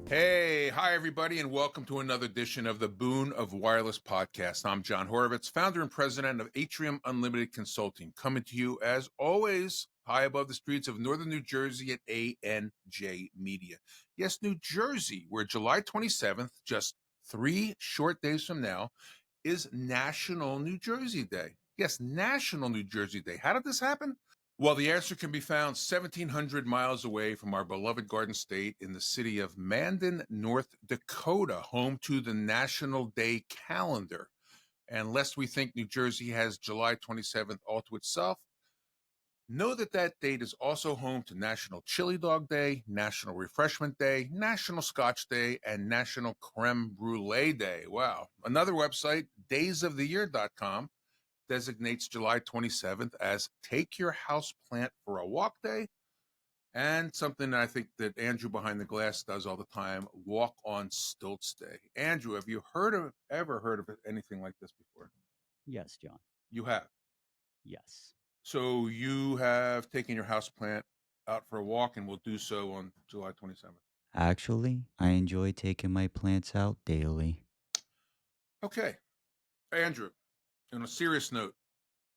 Hey, hi everybody, and welcome to another edition of the Boon of Wireless Podcast. I'm Jon Horovitz, founder and president of Atrium Unlimited Consulting, coming to you as always high above the streets of northern New Jersey at ANJ Media. Yes, New Jersey, where July 27th, just 3 short days from now, is National New Jersey Day. Yes, National New Jersey Day. How did this happen? Well, the answer can be found 1,700 miles away from our beloved Garden State in the city of Mandan, North Dakota, home to the National Day calendar. And lest we think New Jersey has July 27th all to itself, know that that date is also home to National Chili Dog Day, National Refreshment Day, National Scotch Day, and National Creme Brulee Day. Wow. Another website, daysoftheyear.com, designates July 27th as Take Your House Plant for a Walk Day, and something that I think that Andrew behind the glass does all the time, Walk on Stilts Day. Andrew, have you ever heard of anything like this before? Yes, John. You have. Yes. So you have taken your house plant out for a walk and will do so on July 27th. Actually, I enjoy taking my plants out daily. Okay. Andrew, on a serious note,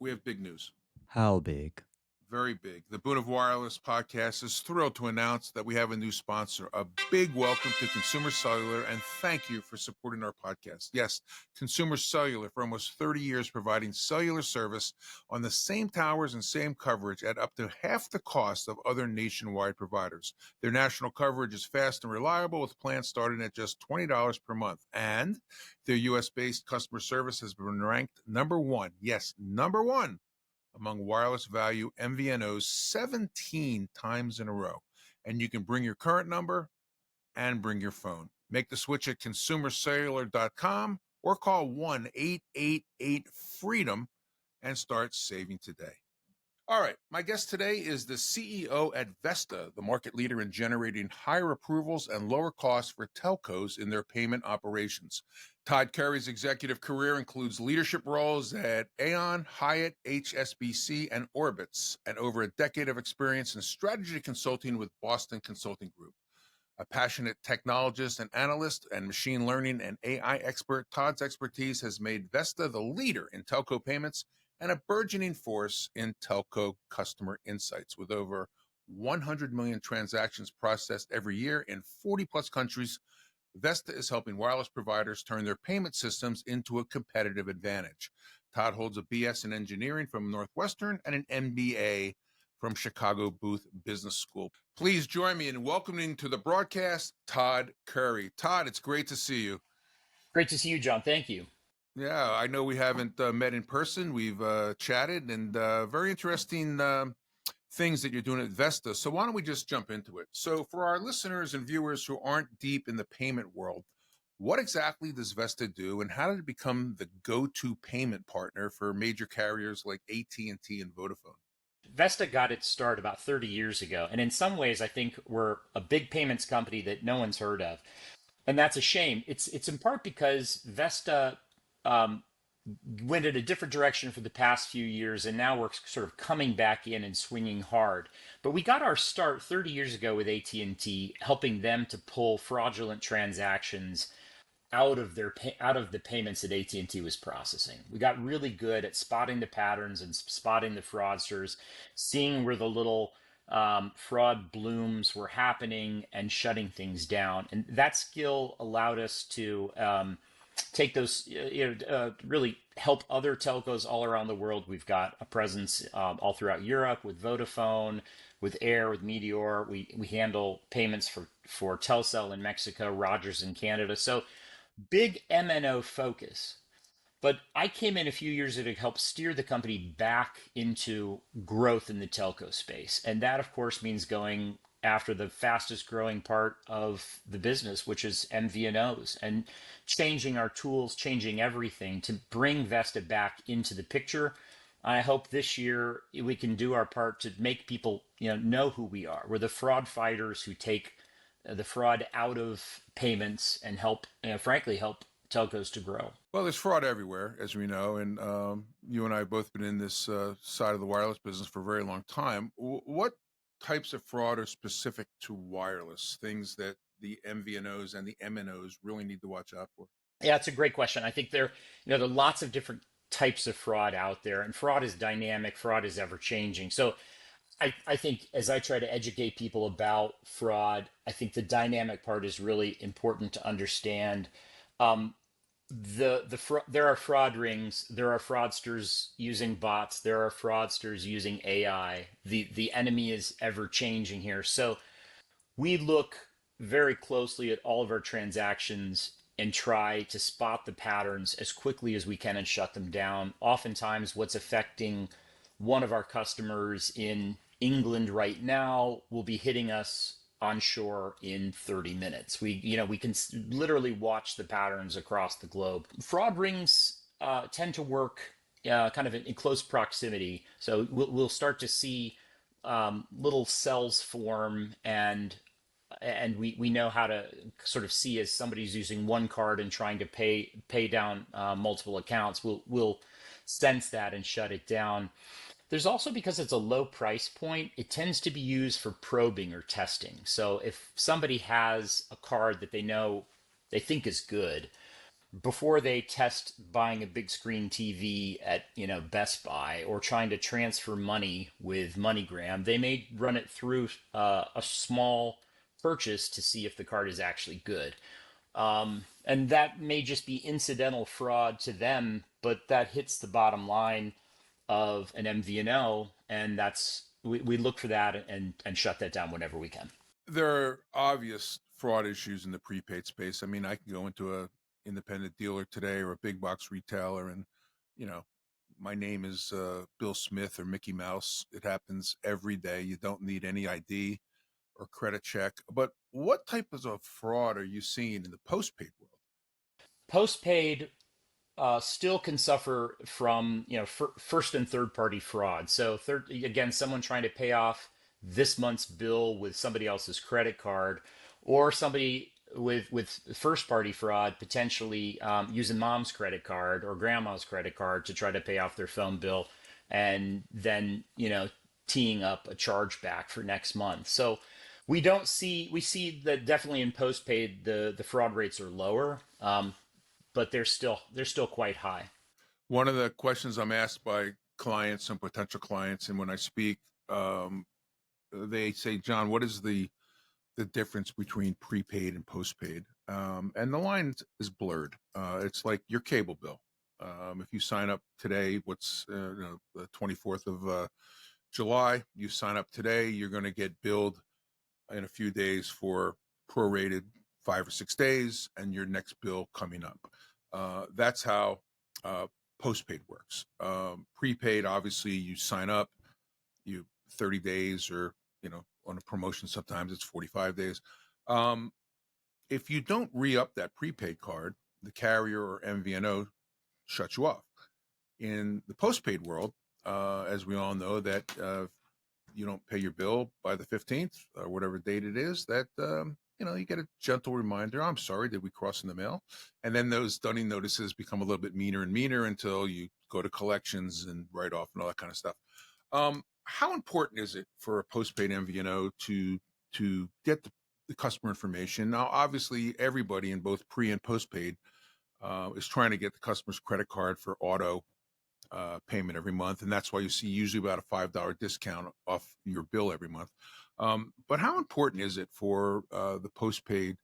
we have big news. How big? Very big. The Boon of Wireless Podcast is thrilled to announce that we have a new sponsor. A big welcome to Consumer Cellular, and thank you for supporting our podcast. Yes, Consumer Cellular, for almost 30 years, providing cellular service on the same towers and same coverage at up to half the cost of other nationwide providers. Their national coverage is fast and reliable, with plans starting at just $20 per month. And their U.S.-based customer service has been ranked number one. Yes, number one among wireless value MVNOs 17 times in a row. And you can bring your current number and bring your phone. Make the switch at consumercellular.com or call 1-888-FREEDOM and start saving today. All right, my guest today is the CEO at Vesta, the market leader in generating higher approvals and lower costs for telcos in their payment operations. Todd Curry's executive career includes leadership roles at Aon, Hyatt, HSBC, and Orbitz, and over a decade of experience in strategy consulting with Boston Consulting Group. A passionate technologist and analyst and machine learning and AI expert, Todd's expertise has made Vesta the leader in telco payments and a burgeoning force in telco customer insights. With over 100 million transactions processed every year in 40 plus countries, Vesta is helping wireless providers turn their payment systems into a competitive advantage. Todd holds a BS in engineering from Northwestern and an MBA from Chicago Booth Business School. Please join me in welcoming to the broadcast, Todd Curry. Todd, it's great to see you. Great to see you, John. Thank you. Yeah, I know we haven't met in person. We've chatted, and very interesting things that you're doing at Vesta. So why don't we just jump into it? So for our listeners and viewers who aren't deep in the payment world, what exactly does Vesta do, and how did it become the go-to payment partner for major carriers like AT&T and Vodafone? Vesta got its start about 30 years ago. And in some ways, I think we're a big payments company that no one's heard of. And that's a shame. It's in part because Vesta went in a different direction for the past few years, and now we're sort of coming back in and swinging hard. But we got our start 30 years ago with AT&T, helping them to pull fraudulent transactions out of the payments that AT&T was processing. We got really good at spotting the patterns and spotting the fraudsters, seeing where the little fraud blooms were happening and shutting things down. And that skill allowed us to take those, really help other telcos all around the world. We've got a presence all throughout Europe with Vodafone, with Air, with Meteor. We handle payments for Telcel in Mexico, Rogers in Canada. So big MNO focus. But I came in a few years ago to help steer the company back into growth in the telco space. And that, of course, means going after the fastest growing part of the business, which is MVNOs, and changing our tools, changing everything to bring Vesta back into the picture. I hope this year we can do our part to make people know who we are. We're the fraud fighters who take the fraud out of payments and help, frankly, help telcos to grow. Well, there's fraud everywhere, as we know, and you and I have both been in this side of the wireless business for a very long time. What types of fraud are specific to wireless? Things that the MVNOs and the MNOs really need to watch out for? Yeah, it's a great question. I think there are lots of different types of fraud out there, and fraud is dynamic, fraud is ever changing. So I think as I try to educate people about fraud, I think the dynamic part is really important to understand. Um, there are fraud rings, there are fraudsters using bots, there are fraudsters using AI. The enemy is ever changing here. So we look very closely at all of our transactions and try to spot the patterns as quickly as we can and shut them down. Oftentimes, what's affecting one of our customers in England right now will be hitting us onshore in 30 minutes. We can literally watch the patterns across the globe. Fraud rings tend to work kind of in close proximity. So we'll start to see little cells form, and we know how to sort of see as somebody's using one card and trying to pay down multiple accounts. We'll sense that and shut it down. There's also, because it's a low price point, it tends to be used for probing or testing. So if somebody has a card that they think is good, before they test buying a big screen TV at Best Buy or trying to transfer money with MoneyGram, they may run it through a small purchase to see if the card is actually good. And that may just be incidental fraud to them, but that hits the bottom line of an MVNO, and we look for that and shut that down whenever we can. There are obvious fraud issues in the prepaid space. I mean, I can go into a independent dealer today or a big box retailer, and my name is Bill Smith or Mickey Mouse. It happens every day. You don't need any ID or credit check. But what type of fraud are you seeing in the postpaid world? Postpaid still can suffer from first and third party fraud. So again, someone trying to pay off this month's bill with somebody else's credit card, or somebody with first party fraud potentially using mom's credit card or grandma's credit card to try to pay off their phone bill, and then teeing up a chargeback for next month. So we see that definitely in postpaid the fraud rates are lower, but they're still quite high. One of the questions I'm asked by clients and potential clients, and when I speak, they say, John, what is the difference between prepaid and postpaid? And the line is blurred. It's like your cable bill. If you sign up today, the 24th of July, you sign up today, you're going to get billed in a few days for prorated 5 or 6 days, and your next bill coming up. That's how postpaid works. Prepaid, obviously, you sign up, you 30 days, or on a promotion sometimes it's 45 days. If you don't re-up that prepaid card, the carrier or MVNO shuts you off. In the postpaid world, as we all know, that you don't pay your bill by the 15th or whatever date it is, that you get a gentle reminder, I'm sorry, did we cross in the mail? And then those dunning notices become a little bit meaner and meaner until you go to collections and write off and all that kind of stuff. How important is it for a postpaid MVNO to get the customer information? Now, obviously, everybody in both pre and postpaid is trying to get the customer's credit card for auto payment every month, and that's why you see usually about a $5 discount off your bill every month. But how important is it for the postpaid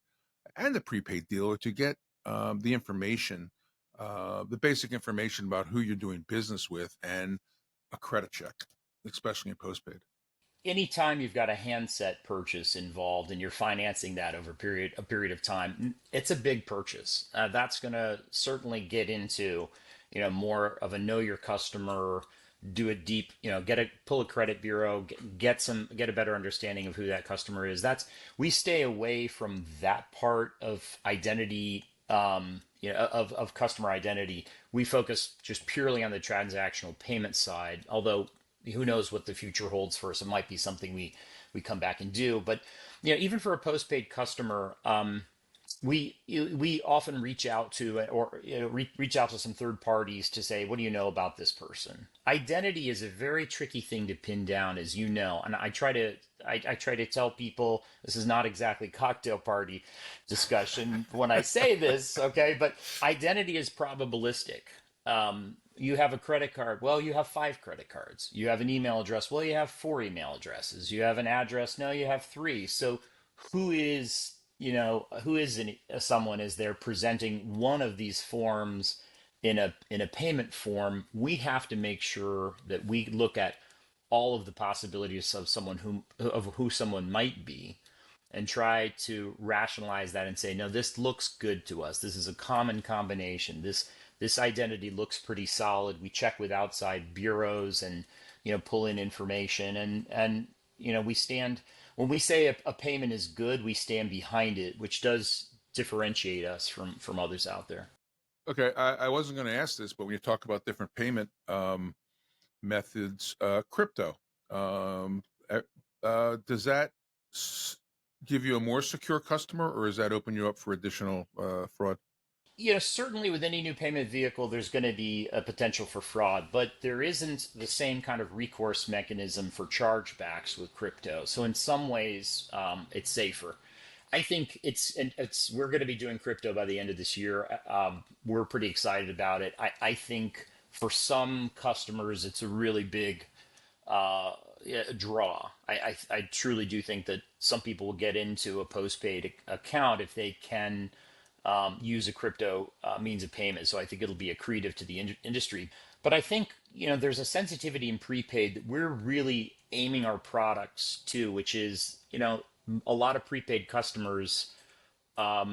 and the prepaid dealer to get the information, the basic information about who you're doing business with and a credit check, especially in postpaid? Anytime you've got a handset purchase involved and you're financing that over a period of time, it's a big purchase. That's going to certainly get into more of a know your customer, do a deep, pull a credit bureau, get a better understanding of who that customer is. We stay away from that part of identity, of customer identity. We focus just purely on the transactional payment side, although who knows what the future holds for us. It might be something we come back and do. But even for a postpaid customer, we often reach out to reach out to some third parties to say, what do you know about this person? Identity is a very tricky thing to pin down, as you know, and I try to I try to tell people this is not exactly cocktail party discussion when I say this, okay? But identity is probabilistic. You have a credit card. Well, you have 5 credit cards. You have an email address. Well, you have 4 email addresses. You have an address. No, you have 3. So who is, someone is there presenting one of these forms in a payment form? We have to make sure that we look at all of the possibilities of who someone might be and try to rationalize that and say, no, this looks good to us. This is a common combination. This identity looks pretty solid. We check with outside bureaus and pull in information, and we stand when we say a payment is good, we stand behind it, which does differentiate us from others out there. Okay, I wasn't going to ask this, but when you talk about different payment methods, crypto, does that give you a more secure customer, or does that open you up for additional fraud? Certainly with any new payment vehicle, there's going to be a potential for fraud, but there isn't the same kind of recourse mechanism for chargebacks with crypto. So in some ways, it's safer. I think we're going to be doing crypto by the end of this year. We're pretty excited about it. I think for some customers, it's a really big draw. I truly do think that some people will get into a postpaid account if they can use a crypto means of payment. So I think it'll be accretive to the industry. But I think there's a sensitivity in prepaid that we're really aiming our products to, which is a lot of prepaid customers are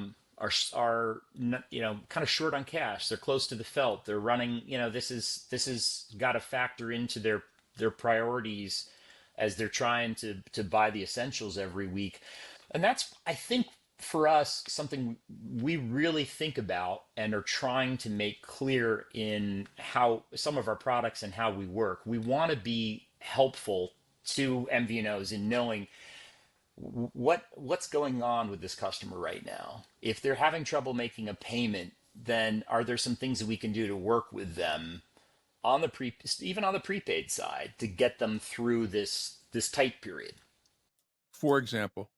kind of short on cash. They're close to the felt. They're running. This is got to factor into their priorities as they're trying to buy the essentials every week, and that's, I think, for us, something we really think about and are trying to make clear in how some of our products and how we work. We want to be helpful to MVNOs in knowing what's going on with this customer right now. If they're having trouble making a payment, then are there some things that we can do to work with them on even on the prepaid side to get them through this tight period? For example,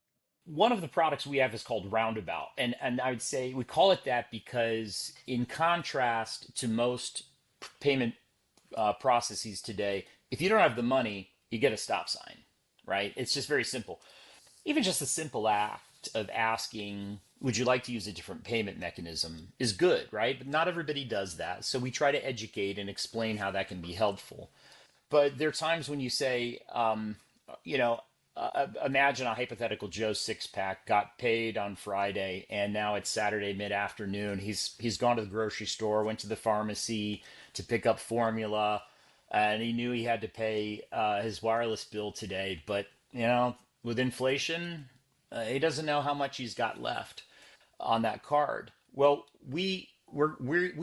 one of the products we have is called Roundabout. And I would say we call it that because, in contrast to most payment processes today, if you don't have the money, you get a stop sign, right? It's just very simple. Even just the simple act of asking, would you like to use a different payment mechanism, is good, right? But not everybody does that. So we try to educate and explain how that can be helpful. But there are times when you say, imagine a hypothetical Joe six-pack got paid on Friday, and now it's Saturday mid-afternoon. He's gone to the grocery store, went to the pharmacy to pick up formula, and he knew he had to pay his wireless bill today. But with inflation, he doesn't know how much he's got left on that card. Well, we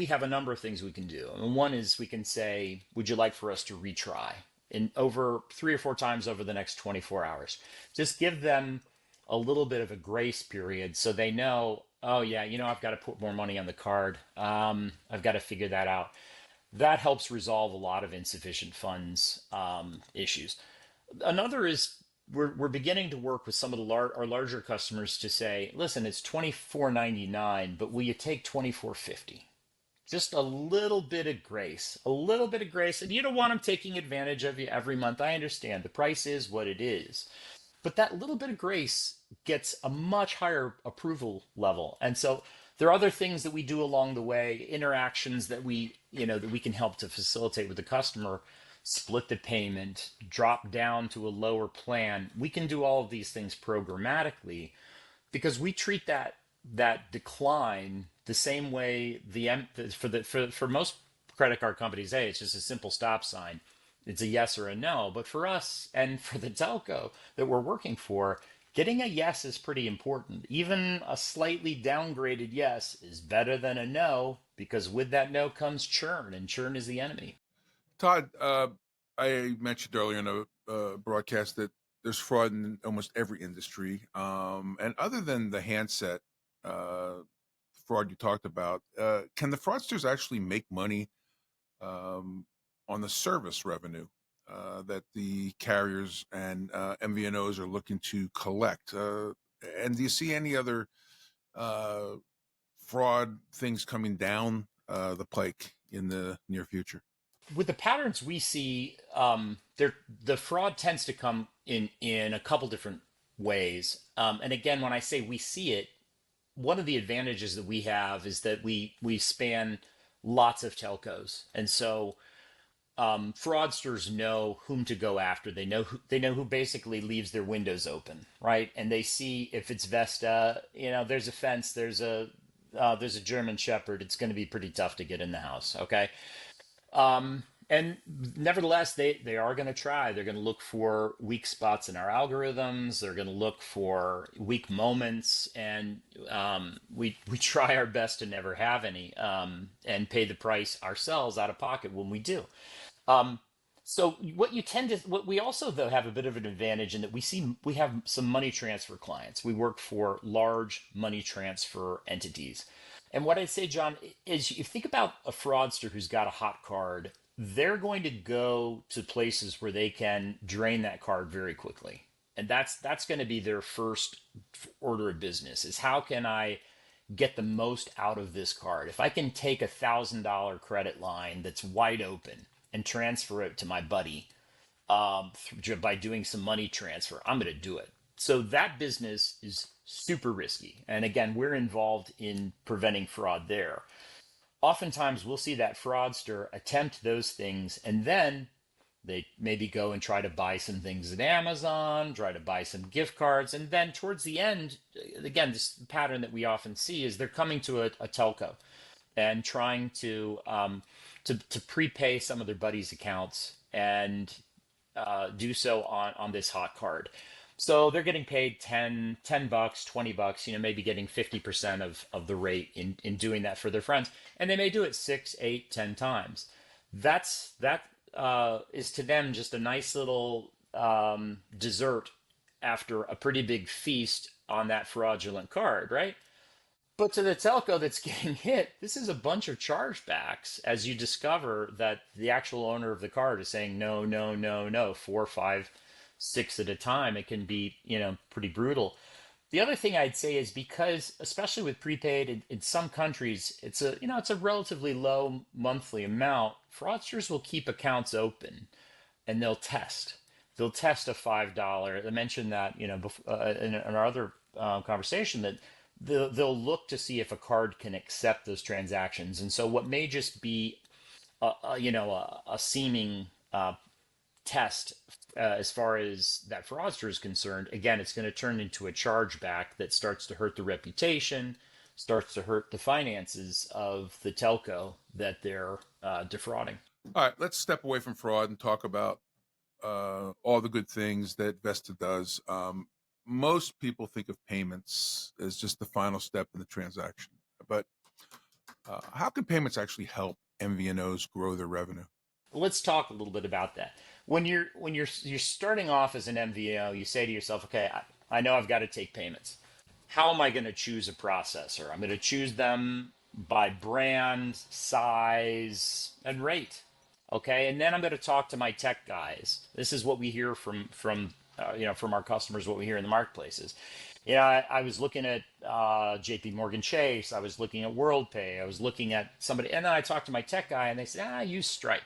have a number of things we can do. And one is we can say, would you like for us to retry in over 3 or 4 times over the next 24 hours? Just give them a little bit of a grace period so they know, oh yeah, I've got to put more money on the card. I've got to figure that out. That helps resolve a lot of insufficient funds issues. Another is we're beginning to work with some of our larger customers to say, listen, it's $24.99, but will you take $24.50? Just a little bit of grace, and you don't want them taking advantage of you every month. I understand the price is what it is, but that little bit of grace gets a much higher approval level. And so there are other things that we do along the way, interactions that we can help to facilitate with the customer. Split the payment, drop down to a lower plan. We can do all of these things programmatically because we treat that decline the same way for most credit card companies. Hey, it's just a simple stop sign. It's a yes or a no. But for us and for the telco that we're working for, getting a yes is pretty important. Even a slightly downgraded yes is better than a no, because with that no comes churn, and churn is the enemy. Todd, I mentioned earlier in the broadcast that there's fraud in almost every industry. And other than the handset fraud you talked about, can the fraudsters actually make money on the service revenue? that the carriers and MVNOs are looking to collect. And do you see any other fraud things coming down the pike in the near future? With the patterns we see, the fraud tends to come in a couple different ways. And again, when I say we see it, one of the advantages that we have is that we span lots of telcos, and so fraudsters know whom to go after. They know who basically leaves their windows open, right? And they see if it's Vesta, there's a fence, there's a German Shepherd. It's going to be pretty tough to get in the house. Okay. And nevertheless, they are going to try. They're going to look for weak spots in our algorithms. They're going to look for weak moments, and we try our best to never have any, and pay the price ourselves out of pocket when we do. So what we also though have a bit of an advantage in that we have some money transfer clients. We work for large money transfer entities. And what I'd say, John, is you think about a fraudster who's got a hot card, they're going to go to places where they can drain that card very quickly. And that's going to be their first order of business is how can I get the most out of this card? If I can take $1,000 credit line that's wide open and transfer it to my buddy by doing some money transfer, I'm going to do it. So that business is super risky. And again, we're involved in preventing fraud there. Oftentimes we'll see that fraudster attempt those things, and then they maybe go and try to buy some things at Amazon, try to buy some gift cards, and then towards the end, again, this pattern that we often see is they're coming to a telco and trying to prepay some of their buddies' accounts and do so on this hot card. So they're getting paid $10 bucks, $20, maybe getting 50% of the rate in doing that for their friends. And they may do it 6, 8, 10 times. That is to them just a nice little dessert after a pretty big feast on that fraudulent card, right? But to the telco that's getting hit, this is a bunch of chargebacks as you discover that the actual owner of the card is saying no, no, no, no, 4, 5, 6 at a time. It can be, pretty brutal. The other thing I'd say is because, especially with prepaid in some countries, it's a relatively low monthly amount. Fraudsters will keep accounts open and they'll test. They'll test a $5. I mentioned that, in our other conversation that they'll look to see if a card can accept those transactions. And so what may just be a seeming test as far as that fraudster is concerned, again, it's going to turn into a chargeback that starts to hurt the reputation, starts to hurt the finances of the telco that they're defrauding. All right, let's step away from fraud and talk about all the good things that Vesta does. Most people think of payments as just the final step in the transaction, but how can payments actually help MVNOs grow their revenue? Let's talk a little bit about that. When you're starting off as an MVNO, you say to yourself, okay, I know I've got to take payments. How am I going to choose a processor? I'm going to choose them by brand, size, and rate. Okay, and then I'm going to talk to my tech guys. This is what we hear from our customers, what we hear in the marketplaces. I was looking at JP Morgan Chase. I was looking at WorldPay. I was looking at somebody, and then I talked to my tech guy, and they said, I use Stripe.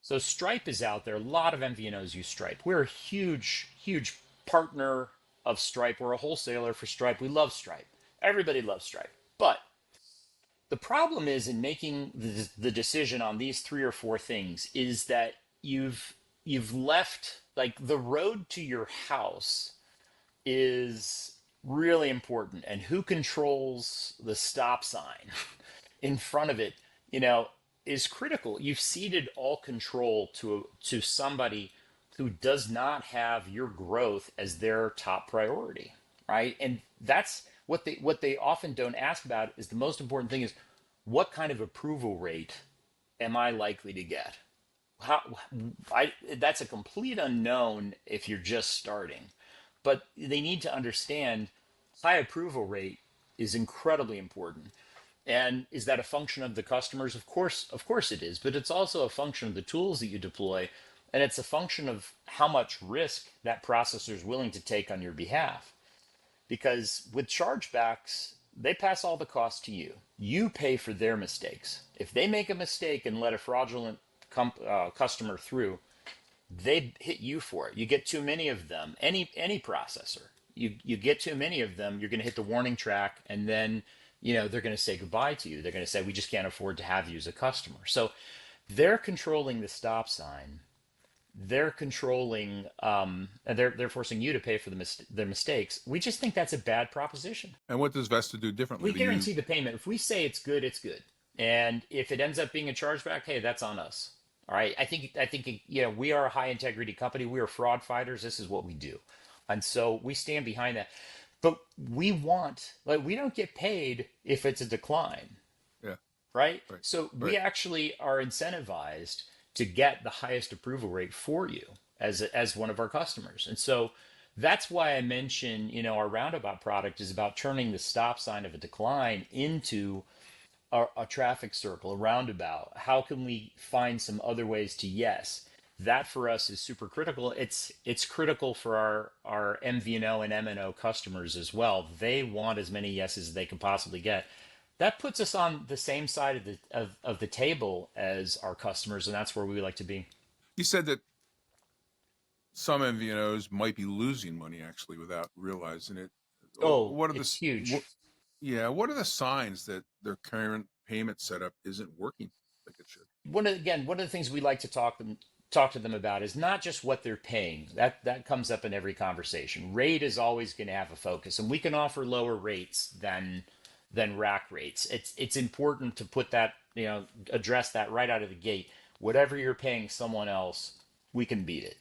So Stripe is out there. A lot of MVNOs use Stripe. We're a huge, huge partner of Stripe. We're a wholesaler for Stripe. We love Stripe. Everybody loves Stripe. But the problem is in making the decision on these 3 or 4 things is that you've left, like, the road to your house is really important, and who controls the stop sign in front of it, is critical. You've ceded all control to somebody who does not have your growth as their top priority, right? And that's what they often don't ask about is the most important thing is what kind of approval rate am I likely to get? That's a complete unknown if you're just starting, but they need to understand high approval rate is incredibly important. And is that a function of the customers? Of course it is, but it's also a function of the tools that you deploy And it's a function of how much risk that processor is willing to take on your behalf. Because with chargebacks, they pass all the costs to you. You pay for their mistakes. If they make a mistake and let a fraudulent customer through, they hit you for it. You get too many of them. Any processor, you get too many of them, you're going to hit the warning track, and then they're going to say goodbye to you. They're going to say, we just can't afford to have you as a customer. So they're controlling the stop sign. They're controlling, and they're forcing you to pay for their mistakes. We just think that's a bad proposition. And what does Vesta do differently? We guarantee the payment. If we say it's good, it's good. And if it ends up being a chargeback, hey, that's on us. All right. I think we are a high integrity company. We are fraud fighters. This is what we do. And so we stand behind that. But we don't get paid if it's a decline. Yeah. Right? Right. So we actually are incentivized to get the highest approval rate for you as one of our customers. And so that's why I mentioned, our roundabout product is about turning the stop sign of a decline into a traffic circle, a roundabout. How can we find some other ways to yes? That for us is super critical. It's critical for our MVNO and MNO customers as well. They want as many yeses as they can possibly get. That puts us on the same side of the table as our customers, and that's where we like to be. You said that some MVNOs might be losing money actually without realizing it. It's huge. What are the signs that their current payment setup isn't working like it should? One of the things we like to talk to them about is not just what they're paying. That comes up in every conversation. Rate is always going to have a focus, and we can offer lower rates than rack rates. It's important to put that, address that right out of the gate. Whatever you're paying someone else, we can beat it.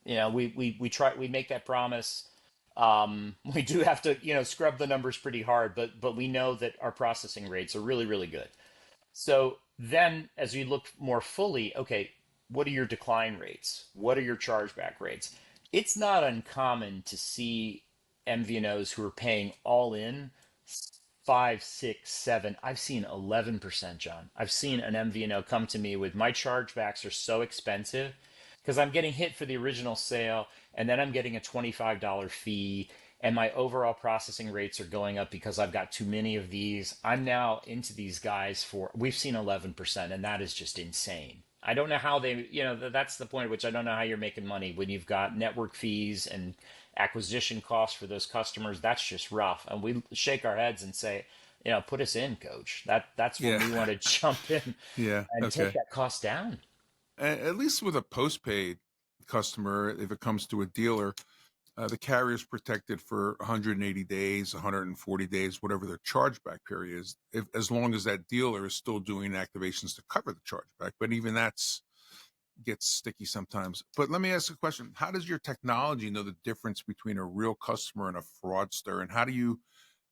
We make that promise. We do have to, scrub the numbers pretty hard, but we know that our processing rates are really, really good. So then as we look more fully, okay, what are your decline rates? What are your chargeback rates? It's not uncommon to see MVNOs who are paying all in 5, 6, 7. I've seen 11%, John. I've seen an MVNO come to me with, my chargebacks are so expensive because I'm getting hit for the original sale, and then I'm getting a $25 fee, and my overall processing rates are going up because I've got too many of these. I'm now into these guys we've seen 11%, and that is just insane. I don't know how that's the point at which I don't know how you're making money when you've got network fees and acquisition costs for those customers. That's just rough. And we shake our heads and say, put us in, coach. That's when we want to jump in and take that cost down. At least with a postpaid customer, if it comes to a dealer, the carrier is protected for 180 days, 140 days, whatever their chargeback period is, as long as that dealer is still doing activations to cover the chargeback. But even that's gets sticky sometimes. But let me ask a question. How does your technology know the difference between a real customer and a fraudster? And how do you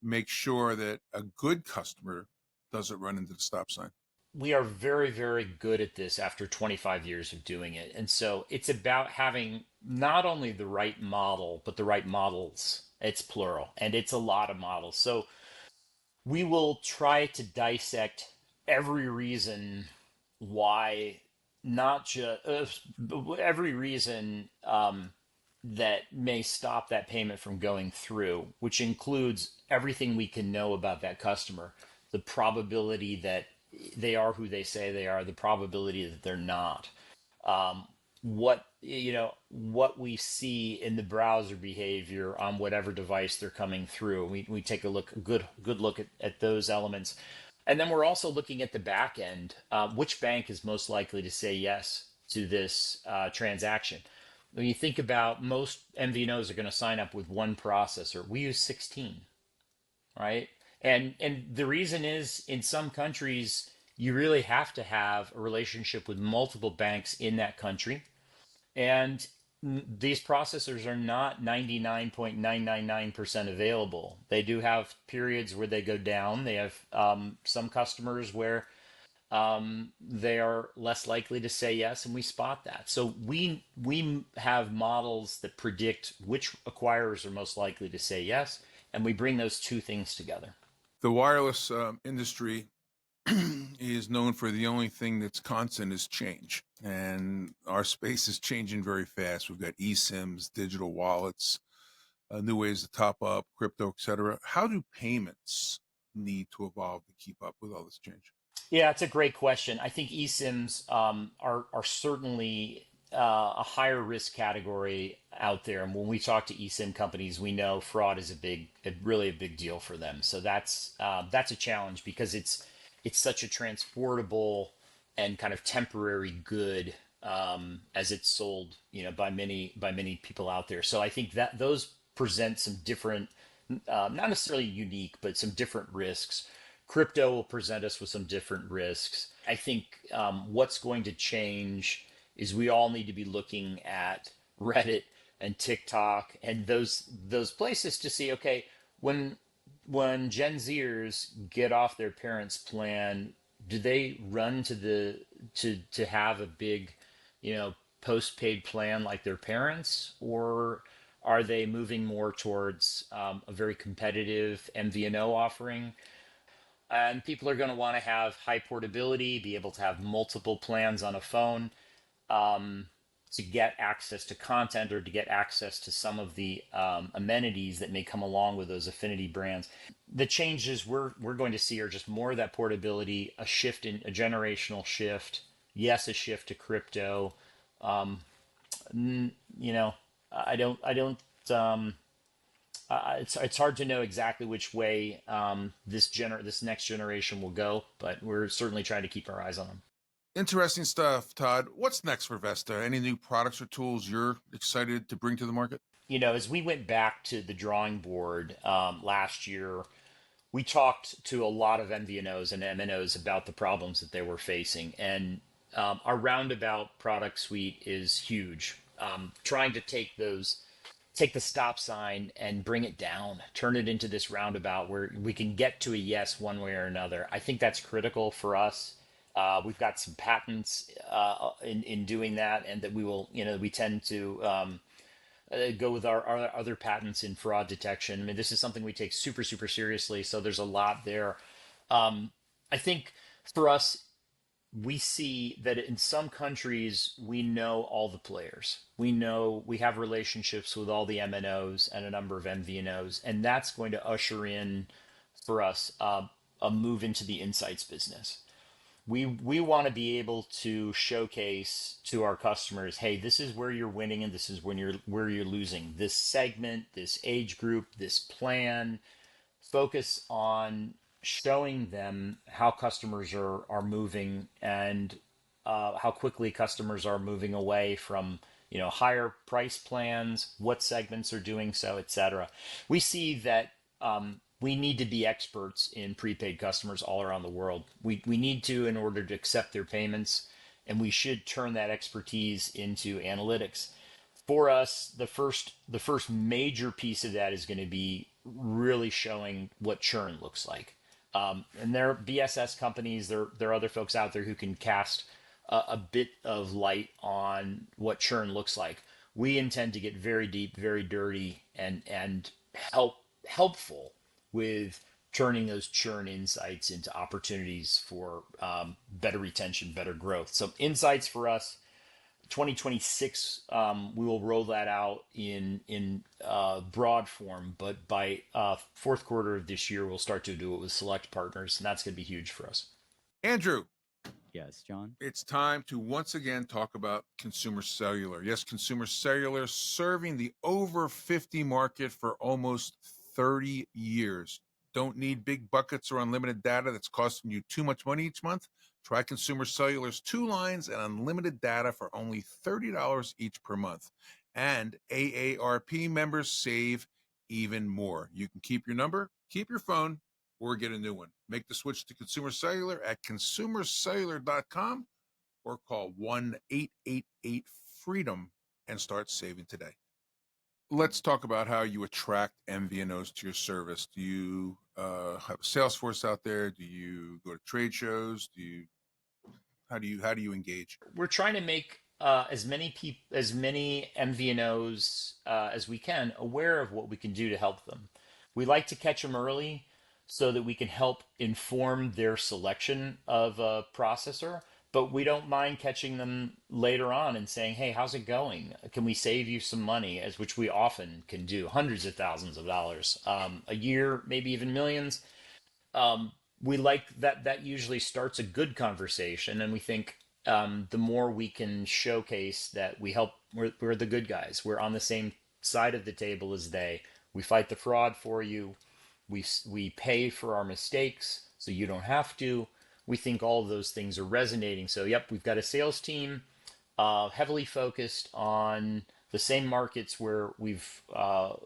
make sure that a good customer doesn't run into the stop sign? We are very, very good at this after 25 years of doing it. And so it's about having not only the right model, but the right models. It's plural, and it's a lot of models. So we will try to dissect every reason why, not just every reason that may stop that payment from going through, which includes everything we can know about that customer, the probability that they are who they say they are, the probability that they're not, what we see in the browser behavior on whatever device they're coming through. We take a good look at those elements. And then we're also looking at the back end. Which bank is most likely to say yes to this transaction? When you think about, most MVNOs are going to sign up with one processor. We use 16, right? And the reason is, in some countries, you really have to have a relationship with multiple banks in that country. And these processors are not 99.999% available. They do have periods where they go down. They have some customers where they are less likely to say yes, and we spot that. So we have models that predict which acquirers are most likely to say yes, and we bring those two things together. The wireless industry is known for the only thing that's constant is change. And our space is changing very fast. We've got eSIMs, digital wallets, new ways to top up, crypto, et cetera. How do payments need to evolve to keep up with all this change? Yeah, it's a great question. I think eSIMs are certainly a higher risk category out there. And when we talk to eSIM companies, we know fraud is really a big deal for them. So that's a challenge because it's such a transportable and kind of temporary good as it's sold, by many people out there. So I think that those present some different, not necessarily unique, but some different risks. Crypto will present us with some different risks. I think what's going to change is we all need to be looking at Reddit and TikTok and those places to see, okay, when Gen Zers get off their parents' plan, do they run to have a big, postpaid plan like their parents, or are they moving more towards a very competitive MVNO offering? And people are going to want to have high portability, be able to have multiple plans on a phone um, to get access to content or to get access to some of the amenities that may come along with those affinity brands. The changes we're going to see are just more of that portability, a generational shift. Yes, a shift to crypto. Um, n- you know, I don't. It's hard to know exactly which way this next generation will go, but we're certainly trying to keep our eyes on them. Interesting stuff, Todd. What's next for Vesta? Any new products or tools you're excited to bring to the market? As we went back to the drawing board last year, we talked to a lot of MVNOs and MNOs about the problems that they were facing, and our roundabout product suite is huge. Trying to take the stop sign and bring it down, turn it into this roundabout where we can get to a yes one way or another. I think that's critical for us. We've got some patents in doing that, and that we tend to go with our other patents in fraud detection. I mean, this is something we take super, super seriously. So there's a lot there. I think for us, we see that in some countries we know all the players. We know we have relationships with all the MNOs and a number of MVNOs, and that's going to usher in for us a move into the insights business. We want to be able to showcase to our customers, hey, this is where you're winning and this is where you're losing. This segment, this age group, this plan, focus on showing them how customers are moving and how quickly customers are moving away from higher price plans, what segments are doing so, etc. We see that we need to be experts in prepaid customers all around the world. We need to in order to accept their payments, and we should turn that expertise into analytics. For us, the first major piece of that is going to be really showing what churn looks like. And there are BSS companies, there are other folks out there who can cast a bit of light on what churn looks like. We intend to get very deep, very dirty, and helpful with turning those churn insights into opportunities for better retention, better growth. So insights for us, 2026, we will roll that out in broad form, but by fourth quarter of this year, we'll start to do it with select partners, and that's going to be huge for us. Andrew, Yes, John. it's time to once again talk about consumer cellular. Yes, consumer cellular serving the over 50 market for almost 30 years. Don't need big buckets or unlimited data that's costing you too much money each month? Try Consumer Cellular's 2 lines and unlimited data for only $30 each per month. And AARP members save even more. You can keep your number, keep your phone, or get a new one. Make the switch to Consumer Cellular at consumercellular.com or call 1-888-FREEDOM and start saving today. Let's talk about how you attract MVNOs to your service. Do you have a sales force out there? Do you go to trade shows? How do you engage? We're trying to make as many MVNOs as we can aware of what we can do to help them. We like to catch them early so that we can help inform their selection of a processor. But we don't mind catching them later on and saying, "Hey, how's it going? Can we save you some money?" As which we often can do, hundreds of thousands of dollars a year, maybe even millions. um, we like that. That usually starts a good conversation, and we think the more we can showcase that we help, we're the good guys, we're on the same side of the table as they, we fight the fraud for you, we pay for our mistakes so you don't have to. We think all of those things are resonating. So yep, we've got a sales team heavily focused on the same markets where we've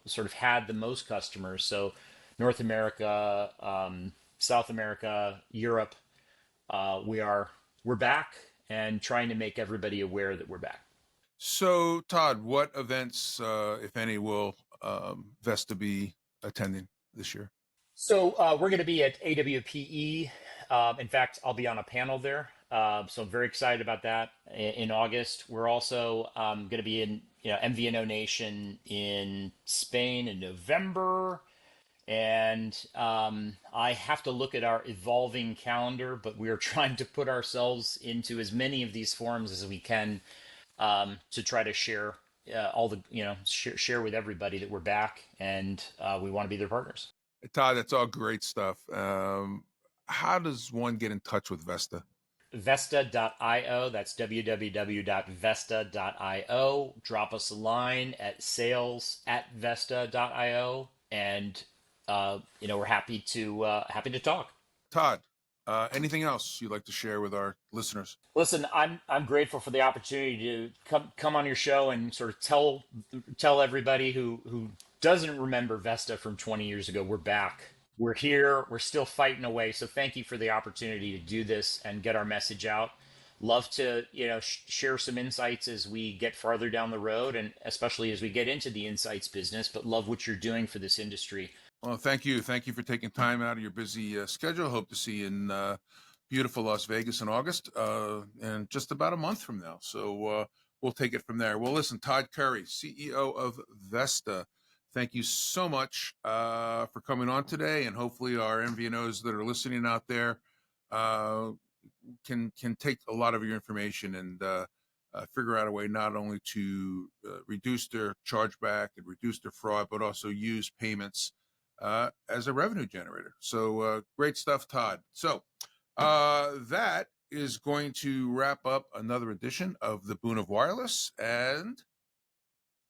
sort of had the most customers. So North America, South America, Europe. We're back and trying to make everybody aware that we're back. So, Todd, what events, if any, will Vesta be attending this year? So we're going to be at AWPE. In fact, I'll be on a panel there. So I'm very excited about that in August. We're also going to be in MVNO Nation in Spain in November. And I have to look at our evolving calendar, but we are trying to put ourselves into as many of these forums as we can to try to share all the, share with everybody that we're back and we want to be their partners. Todd, that's all great stuff. How does one get in touch with Vesta? Vesta.io. That's www.vesta.io. Drop us a line at sales@vesta.io, and we're happy to talk. Todd, anything else you'd like to share with our listeners? Listen, I'm grateful for the opportunity to come on your show and sort of tell everybody who doesn't remember Vesta from 20 years ago, we're back. We're here. We're still fighting away. So thank you for the opportunity to do this and get our message out. Love to, share some insights as we get farther down the road, and especially as we get into the insights business, but love what you're doing for this industry. Well, thank you. Thank you for taking time out of your busy schedule. Hope to see you in beautiful Las Vegas in August, and just about a month from now. So we'll take it from there. Well, listen, Todd Curry, CEO of Vesta, thank you so much for coming on today, and hopefully our MVNOs that are listening out there can take a lot of your information and figure out a way not only to reduce their chargeback and reduce their fraud, but also use payments as a revenue generator. So great stuff, Todd. So that is going to wrap up another edition of the Boon of Wireless, and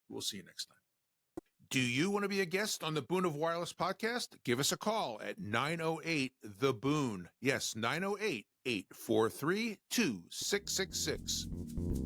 we'll see you next time. Do you want to be a guest on the Boon of Wireless podcast? Give us a call at 908-THE-BOON. Yes, 908-843-2666.